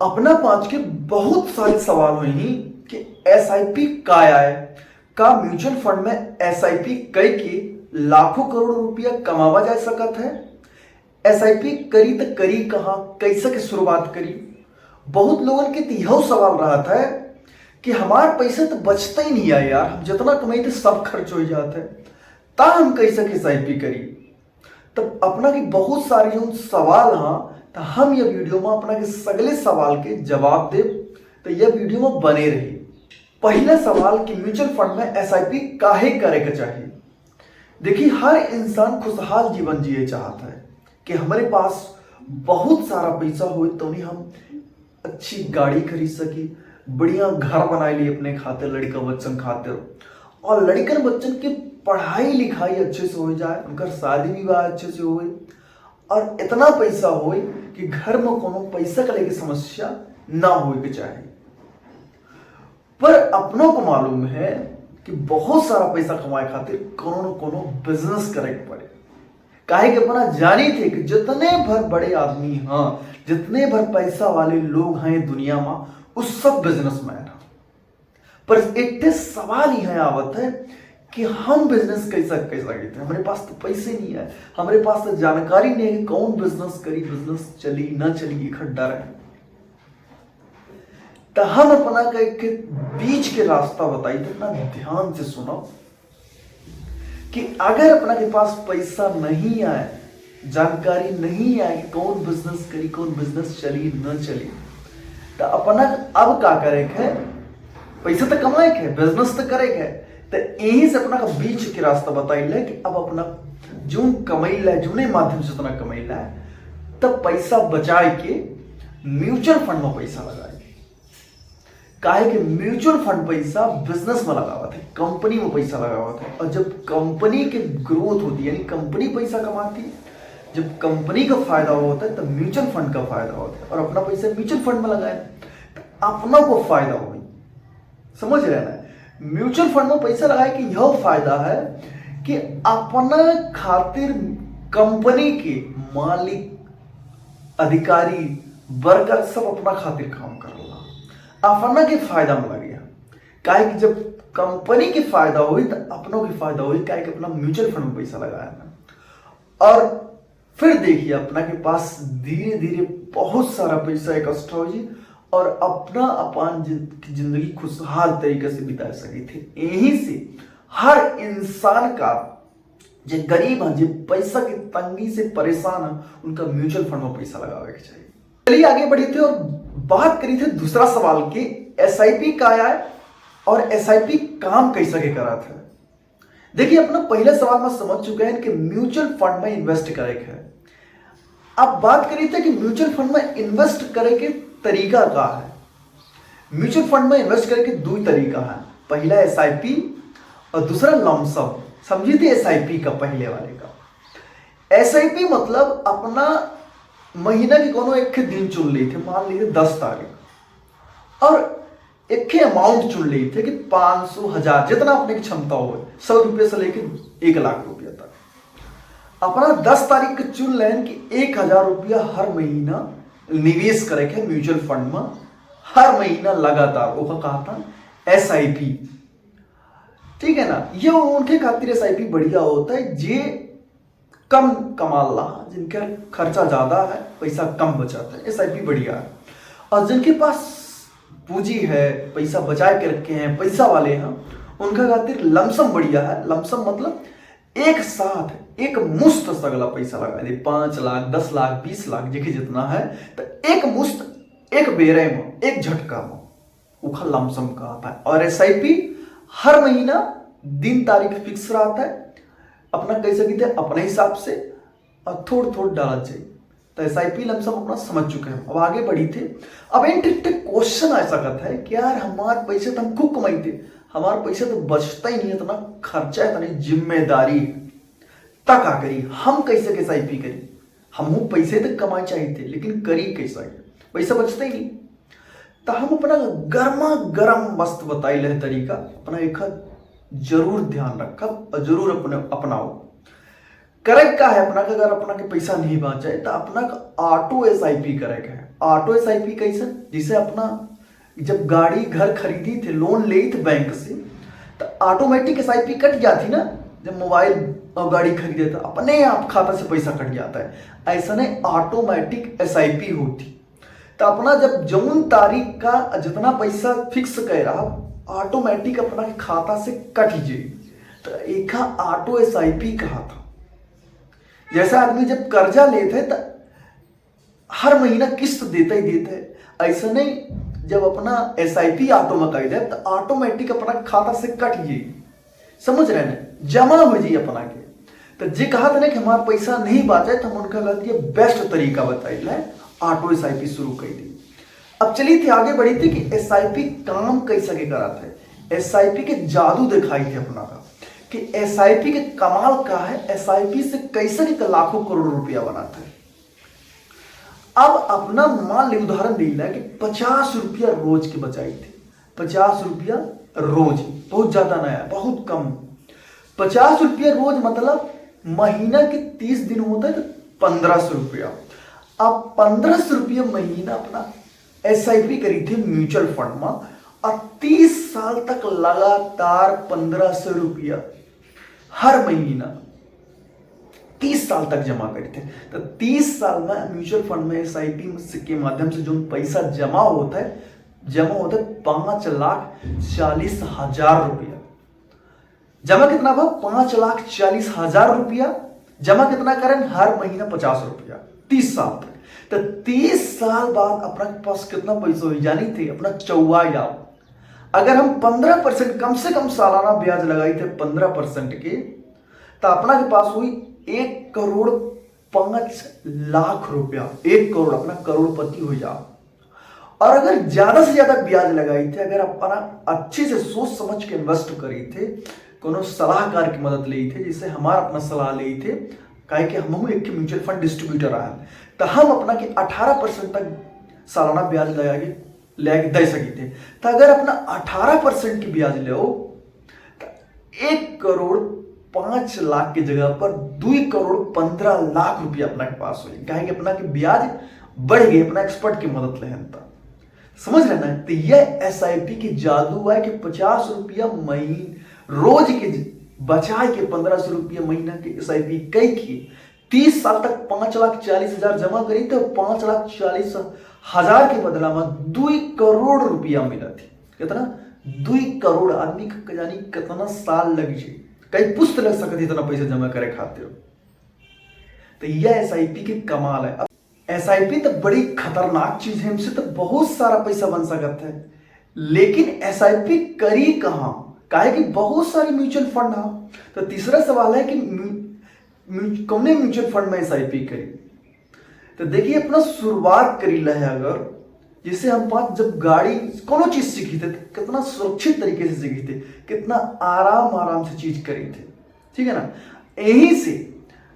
अपना पांच के बहुत सारे सवाल हुए ही कि एसआईपी का है का म्यूचुअल फंड में एसआईपी कई के लाखों करोड़ रुपया कमावा जा सकत है। एसआईपी करी तो करी कहाँ, कैसे के शुरुआत करी। बहुत लोगों के तो यह सवाल रहा था कि हमारे पैसे तो बचता ही नहीं है यार, हम जितना कमाई सब खर्च हो जाता है, ता हम कैसे एसआईपी करी। तब अपना की बहुत सारे जो सवाल हाँ, तो हम ये वीडियो में अपना के सगले सवाल के जवाब दे, तो यह वीडियो में बने रही। पहला सवाल कि म्यूचुअल फंड में एसआईपी काहे करे के चाहिए। देखिए, हर इंसान खुशहाल जीवन जिए चाहता है कि हमारे पास बहुत सारा पैसा हो तो नहीं हम अच्छी गाड़ी खरीद सकी, बढ़िया घर बना ली अपने खातिर, लड़का बच्चन खातिर, और लड़कन बच्चन की पढ़ाई लिखाई अच्छे से हो जाए, उनका शादी विवाह अच्छे से हो, और इतना पैसा हो कि घर में कोनो पैसा के लेके समस्या ना हो के चाहे। पर अपनों को मालूम है कि बहुत सारा पैसा कमाए खातिर कोनो न कोनो बिजनेस करे के पड़े। काहे के अपना जानी थे कि जितने भर बड़े आदमी हाँ, जितने भर पैसा वाले लोग हैं दुनिया में, उस सब बिजनेसमैन हैं। पर एक सवाल यहाँ आवत है कि हम बिजनेस कैसा कैसा करते हैं। हमारे पास तो पैसे नहीं है, हमारे पास तो जानकारी नहीं है कि कौन बिजनेस करी, बिजनेस चली ना चली, इकट्ठा रहे। तो हम अपना के बीच के रास्ता बताई, तो इतना ध्यान से सुनो कि अगर अपना के पास पैसा नहीं आए, जानकारी नहीं आए कि कौन बिजनेस करी, कौन बिजनेस चली न चली, तो अपना अब क्या करे है, पैसा तो कमाए है, बिजनेस तो करे है। तो यही से अपना का बीच के रास्ता बताइले कि अब अपना जो कमैला है, जूने माध्यम से उतना कमैला है, तब पैसा बचाए के म्यूचुअल फंड में पैसा लगाए। काहे कि म्यूचुअल फंड पैसा बिजनेस में लगावा थे, कंपनी में पैसा लगावा थे, और जब कंपनी की ग्रोथ होती है, यानी कंपनी पैसा कमाती है, जब कंपनी का फायदा होता है तब म्यूचुअल फंड का फायदा होता है, और अपना पैसा म्यूचुअल फंड में लगाए तो अपना को फायदा हो। समझ रहे ना, म्यूचुअल फंड में पैसा लगाए कि यह फायदा है कि अपना खातिर कंपनी के मालिक, अधिकारी, वर्कर सब अपना खातिर काम कर रहा, अपना के फायदा में लग गया। काहे कि जब कंपनी के फायदा हुई तो अपनों के फायदा हुई, काहे कि अपना म्यूचुअल फंड में पैसा लगाया ना। और फिर देखिए अपना के पास धीरे धीरे बहुत सारा पैसा इकट्ठा हो जी, और अपना अपन जिंदगी खुशहाल तरीके से बिता सके थे। यही से हर इंसान का, जो गरीब है, जो पैसा की तंगी से परेशान है, उनका म्यूचुअल फंड में पैसा लगावे के चाहिए। चलिए आगे बढ़ी थे और बात करी थे दूसरा सवाल की, एसआईपी का है और एसआईपी काम कैसे के करा था। देखिए, अपना पहले सवाल में समझ चुके हैं कि म्यूचुअल फंड में इन्वेस्ट करे है। अब बात करी थी कि म्यूचुअल फंड में इन्वेस्ट करे के तरीका का है। म्यूचुअल फंड में इन्वेस्ट करे के दो तरीका है, पहला एसआईपी और दूसरा लमसम। समझी थी एसआईपी का, पहले वाले का एसआईपी मतलब अपना महीना की कोनो एक दिन चुन ली थे, मान लीजिए 10 तारीख, और एक अमाउंट चुन ली थे कि 500, 1000 जितना अपने की क्षमता हो, 100 रुपये से लेकर 1 लाख रुपया तक। अपना 10 तारीख के चुन लें कि 1000 रुपया हर महीना निवेश करे के म्यूचुअल फंड में, हर महीना लगातार, वो कहा था एसआईपी। ठीक है ना, ये उनके खातिर एसआईपी बढ़िया होता है, जे कम कमाल रहा, जिनका खर्चा ज्यादा है, पैसा कम बचाता है, एसआईपी बढ़िया है। और जिनके पास पूंजी है, पैसा बचा के रखे हैं, पैसा वाले हैं, उनका खातिर लमसम बढ़िया है। लमसम मतलब एक साथ एक मुश्त सगला पैसा लगा दे, 5 लाख, 10 लाख, 20 लाख, देखिए जितना है, तो एक मुश्त, एक बेरे में, एक झटका में, उखा लमसम का आता है। और एसआईपी हर महीना दिन तारीख फिक्स रहता है, अपना कैसे कहते हैं अपने हिसाब से, और थोड़ा थोड़ा डाला चाहिए। तो एसआईपी लमसम अपना समझ चुके हैं। अब आगे बढ़ी थे। अब इन क्वेश्चन ऐसा कहता है कि यार हमारे पैसे तो हम खूब कमाई थे, हमारे पैसे तो बचता ही नहीं, इतना खर्चा है, इतनी जिम्मेदारी, तक आ करी, हम कैसे एसआईपी करी। हम पैसे तक कमाए चाहिए थे, लेकिन करी कैसा, पैसा बचता ही नहीं। तो हम अपना गर्मा गर्म मस्त बताई ले तरीका, अपना एक जरूर ध्यान रखा और जरूर अपने अपनाओ। करेक्ट का है अपना का, अगर अपना के पैसा नहीं बच जाए तो अपना का ऑटो एसआईपी करेक्ट है। ऑटो एसआईपी कैसे, जिसे अपना जब गाड़ी घर खरीदी थे, लोन ले थे बैंक से, तो ऑटोमेटिक एसआईपी कट जाती ना। जब मोबाइल और गाड़ी खरीदे तो अपने आप खाता से पैसा कट जाता है, ऐसा नहीं ऑटोमेटिक एसआईपी होती। तो अपना जब जौन तारीख का जितना पैसा फिक्स कर रहा ऑटोमेटिक अपना खाता से कट जाए, तो एक ऑटो एसआईपी कहा था। जैसा आदमी जब कर्जा लेते तो हर महीना किस्त देता ही देता है, ऐसा नहीं जब अपना एसआईपी ऑटो में कर दे तो ऑटोमेटिक अपना खाता से कट जाए, समझ रहे ना, जमा हो जाए अपना के। तो जे कहा था ना कि हमारा पैसा नहीं बचा है, तो हम उनका कहती है बेस्ट तरीका बताइए है ऑटो एसआईपी शुरू कर दी। अब चलिए थे आगे बढ़ी थी कि एसआईपी काम कैसे के करा था। एसआईपी के जादू दिखाई थे अपना का कि एसआईपी के कमाल का है, एसआईपी से कैसे के लाखों करोड़ रुपया बनाता है। अब अपना मान ली उदाहरण दिला कि 50 रुपया रोज के बचाई थे, 50 रुपया रोज, बहुत ज्यादा नया, बहुत कम। 50 रुपया रोज मतलब महीना के 30 दिन होता है तो 1500 रुपया। अब 1500 रुपया महीना अपना एसआईपी करी थी म्यूचुअल फंड में, और 30 साल तक लगातार 1500 रुपया हर महीना 30 साल तक जमा करी थे। तो 30 साल में म्यूचुअल फंड में एसआईपी के माध्यम से जो पैसा जमा होता है 5,40,000 रुपया। जमा कितना भाव, 5,40,000 रुपया जमा कितना करें, हर महीना 50 रुपया 30 साल तक। तो 30 साल बाद अपना पास कितना पैसा हो जानी थे, अपना 54,000। अगर हम 15% कम से कम सालाना ब्याज लगाई थे 15% के, तो अपना के पास हुई 1,05,00,000 रुपया। 1 करोड़, अपना करोड़पति हो जा। और अगर ज्यादा से ज्यादा ब्याज लगाई थे, अगर अपना अच्छे से सोच समझ के इन्वेस्ट करी थे, कोनो सलाहकार की मदद ली थे, जिससे हमारा अपना सलाह ली थे, कहे कि हम एक म्यूचुअल फंड डिस्ट्रीब्यूटर आए, तो हम अपना के 18% तक सालाना ब्याज लगा के दे सकी थे। तो अगर अपना 18% की ब्याज ले 1,05,00,000 की जगह पर 2,15,00,000 रुपया अपना के पास हुई, कहे कि अपना के ब्याज बढ़ गई, अपना एक्सपर्ट की मदद लें। समझ रहे ना, तो यह एसआईपी की जादू है कि 50 रुपया महीने रोज के बचाए के 1500 रुपया महीना के एसआईपी कई की 30 साल तक 5,40,000 जमा करी, तो 5,40,000 के बदला में 2 करोड़ रुपया मिला थी। कितना, 2 करोड़। आदमी का जानी कितना साल लग जाए, कई पुस्त लग सकती इतना पैसा जमा करे खाते हो। तो यह एसआईपी के कमाल है। एसआईपी तो बड़ी खतरनाक चीज है, इनसे तो बहुत सारा पैसा बन सकता है, लेकिन एसआईपी करी कहां, काहे कि बहुत सारे म्यूचुअल फंड है। तो तीसरा सवाल है कि कौन म्यूचुअल फंड में एसआईपी करी। तो देखिए अपना शुरुआत करी है, अगर जैसे हम पास जब गाड़ी कोनो चीज सीखी थे कितना सुरक्षित तरीके से सीखी थे, कितना आराम से चीज करी थे, ठीक है ना। यहीं से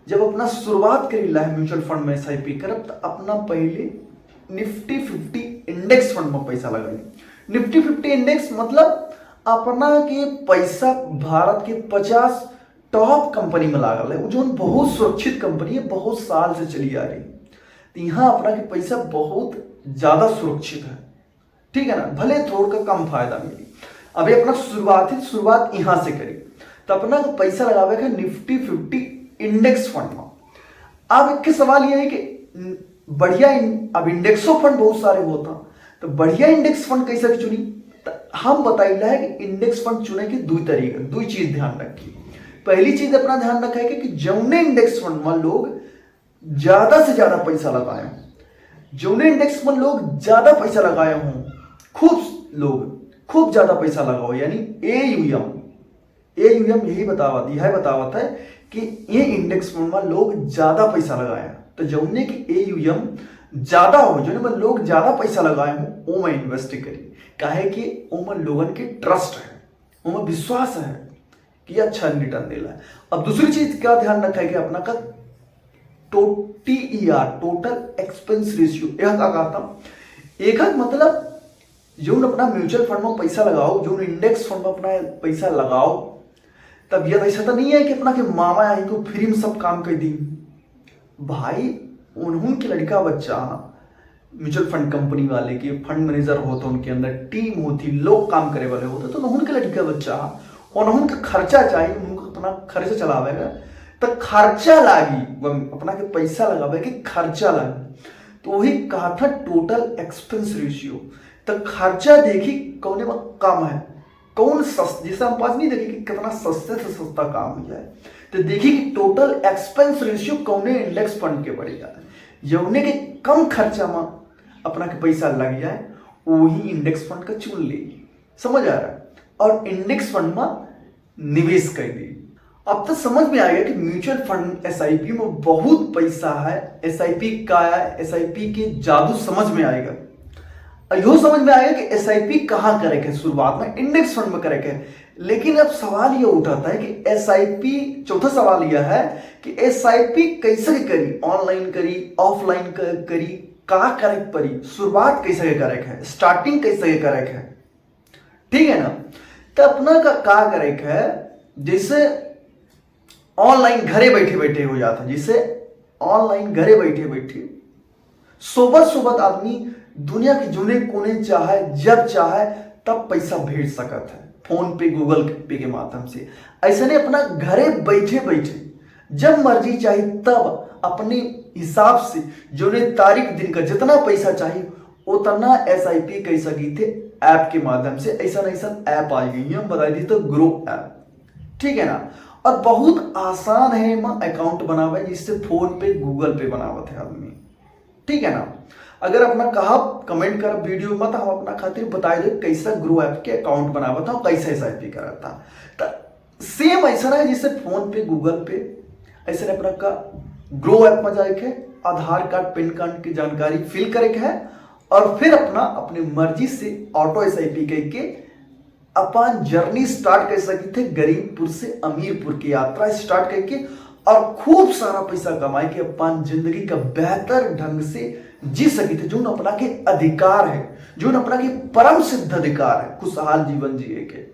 जब अपना शुरुआत करी है म्यूचुअल फंड में एसआईपी करब, तो अपना पहले निफ्टी 50 इंडेक्स फंड में पैसा लगाई। निफ्टी 50 इंडेक्स मतलब अपना के पैसा भारत के 50 टॉप कंपनी में लागल है, जो बहुत सुरक्षित कंपनी है, बहुत साल से चली आ रही। तो यहाँ अपना के पैसा बहुत ज्यादा सुरक्षित है, ठीक है ना, भले थोड़ा का कम फायदा मिली। अभी अपना शुरुआत यहाँ से करी, तो अपना पैसा लगावे का निफ्टी 50 इंडेक्स फंड में। अब एक सवाल यह है कि बढ़िया अब इंडेक्सो फंड बहुत सारे होता, तो बढ़िया इंडेक्स फंड कैसे चुनी, तो हम बताइला है कि इंडेक्स फंड चुने के 2 तरीके, 2 चीज ध्यान रखिए। पहली चीज अपना ध्यान रखा है कि जौने इंडेक्स फंड में लोग ज्यादा से ज्यादा पैसा लगाए हों, जौने इंडेक्स में लोग ज्यादा पैसा लगाए हों, खूब ज्यादा पैसा लगाओ, यानी एयूएम यही बतावत है कि ये इंडेक्स फंड में लोग ज्यादा पैसा लगाए। तो जौने की एयूएम ज्यादा हो, जो में लोग ज्यादा पैसा लगाए हो, वो में इन्वेस्ट करी, काहे कि वो में लोगन के ट्रस्ट है, वो में विश्वास है कि अच्छा रिटर्न देला है। अब दूसरी चीज क्या ध्यान रखा है कि अपना का TER, टोटल एक्सपेंस रेशियो, यह क्या कहता, एक मतलब जो अपना म्यूचुअल फंड में पैसा लगाओ, जो इंडेक्स फंड में अपना पैसा लगाओ, तबीयत ऐसा तो नहीं है कि अपना के मामा आई को फ्री में सब काम कर दी भाई। उन्होंने के लड़का बच्चा म्यूचुअल फंड कंपनी वाले के फंड मैनेजर होते, उनके अंदर टीम होती, लोग काम करे वाले होते, तो उन्होंने के लड़का बच्चा उन्होंने का खर्चा चाहिए, उनको अपना खर्चा चलावेगा तो खर्चा लागी अपना के पैसा लगावे कि खर्चा लागी। तो वही कहा था टोटल एक्सपेंस रेशियो। तो खर्चा देखी कौन में कम है, कौन सस्ता, जैसे हम पास नहीं देखी कि कितना सस्ते से सस्ता काम हो जाए, तो देखी कि टोटल एक्सपेंस रेशियो कौने इंडेक्स फंड के बढ़ेगा, यौने के कम खर्चा में अपना के पैसा लग जाए वही इंडेक्स फंड का चुन ले। समझ आ रहा है? और इंडेक्स फंड में निवेश कर दी। अब तो समझ में आ गया कि म्यूचुअल फंड एसआईपी में बहुत पैसा है। एसआईपी का है, एसआईपी के जादू समझ में आएगा। यो समझ में आएगा कि एसआईपी कहाँ करे के, शुरुआत में इंडेक्स फंड में करे के। लेकिन अब सवाल ये उठाता है कि एसआईपी, चौथा सवाल यह है कि एसआईपी कैसे करी, ऑनलाइन करी, ऑफलाइन करी, कहाँ करे परी, शुरुआत कैसे करे है, स्टार्टिंग कैसे करे है, ठीक है ना। तो अपना का करे है, जैसे ऑनलाइन घरे बैठे बैठे हो जाता है, जैसे ऑनलाइन घरे बैठे बैठे सुबह आदमी दुनिया के जुने कोने चाहे जब चाहे तब पैसा भेज सकता है, फोन पे, गूगल पे के माध्यम से। ऐसे नहीं, अपना घरे बैठे बैठे जब मर्जी चाहिए तब अपने हिसाब से जुने तारीख दिन का जितना पैसा चाहिए उतना एसआईपी कह सकी थे ऐप के माध्यम से। ऐसा ऐप आ गई है, हम बता दी तो ग्रो ऐप, ठीक है ना। और बहुत आसान है अकाउंट बनावे, जिससे फोन पे, गूगल पे बनावत है आदमी, ठीक है ना। अगर अपना कहा कमेंट कर वीडियो में, तो हम अपना खातिर बता दे कैसा ग्रो ऐप के अकाउंट बनावा था और कैसे एसआईपी करा था। तो सेम ऐसा है जैसे फोन पे, गूगल पे, ऐसे अपना का ग्रो ऐप में जाए के आधार कार्ड, पैन कार्ड की जानकारी फिल करे के है और फिर अपना अपनी मर्जी से ऑटो एसआईपी करके अपन जर्नी स्टार्ट कर सकी थे, गरीबपुर से अमीरपुर की यात्रा स्टार्ट करके, और खूब सारा पैसा कमाए के अपन जिंदगी का बेहतर ढंग से जी सकी थे, जो अपना के अधिकार है, जो अपना के परम सिद्ध अधिकार है खुशहाल जीवन जिए के।